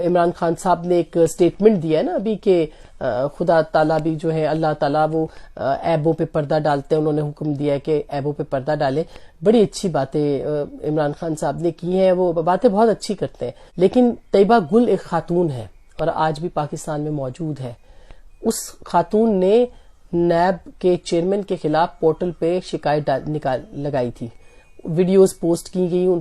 عمران خان صاحب نے ایک سٹیٹمنٹ دیا ہے نا ابھی کہ خدا تعالیٰ بھی جو ہے اللہ تعالیٰ وہ عیبوں پہ پردہ ڈالتے ہیں، انہوں نے حکم دیا ہے کہ عیبوں پہ پردہ ڈالیں. بڑی اچھی باتیں عمران خان صاحب نے کی ہیں، وہ باتیں بہت اچھی کرتے ہیں. لیکن طیبہ گل ایک خاتون ہے اور آج بھی پاکستان میں موجود ہے. اس خاتون نے نیب کے چیئرمین کے خلاف پورٹل پہ شکایت لگائی تھی، ویڈیوز پوسٹ کی گئی، ان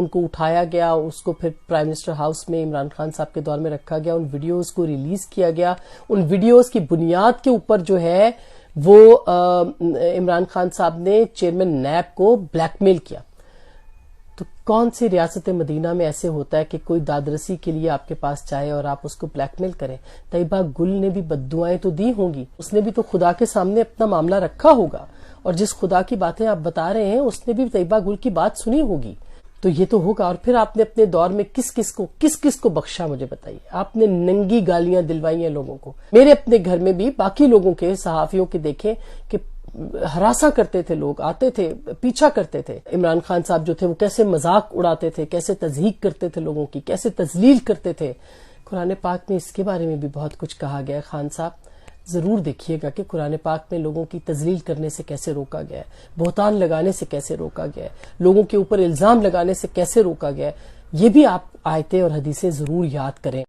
کو اٹھایا گیا، اس کو پھر پرائم منسٹر ہاؤس میں عمران خان صاحب کے دور میں رکھا گیا، ان ویڈیوز کو ریلیز کیا گیا. ان ویڈیوز کی بنیاد کے اوپر جو ہے وہ عمران خان صاحب نے چیئرمین نیب کو بلیک میل کیا. تو کون سی ریاست مدینہ میں ایسے ہوتا ہے کہ کوئی دادرسی کے لیے آپ کے پاس چاہے اور آپ اس کو بلیک میل کریں؟ طیبہ گل نے بھی بددعائیں تو دی ہوں گی، اس نے بھی تو خدا کے سامنے اپنا معاملہ رکھا ہوگا، اور جس خدا کی باتیں آپ بتا رہے ہیں اس نے بھی طیبہ گل کی بات سنی ہوگی. تو یہ تو ہوگا. اور پھر آپ نے اپنے دور میں کس کو بخشا مجھے بتائیے؟ آپ نے ننگی گالیاں دلوائی ہیں لوگوں کو. میرے اپنے گھر میں بھی باقی لوگوں کے، صحافیوں کے دیکھیں کہ ہراساں کرتے تھے، لوگ آتے تھے، پیچھا کرتے تھے. عمران خان صاحب جو تھے وہ کیسے مذاق اڑاتے تھے، کیسے تضحیق کرتے تھے لوگوں کی، کیسے تذلیل کرتے تھے. قرآن پاک میں اس کے بارے میں بھی بہت کچھ کہا گیا ہے. خان صاحب ضرور دیکھیے گا کہ قرآن پاک میں لوگوں کی تذلیل کرنے سے کیسے روکا گیا ہے، بہتان لگانے سے کیسے روکا گیا ہے، لوگوں کے اوپر الزام لگانے سے کیسے روکا گیا ہے. یہ بھی آپ آیتیں اور حدیثیں ضرور یاد کریں.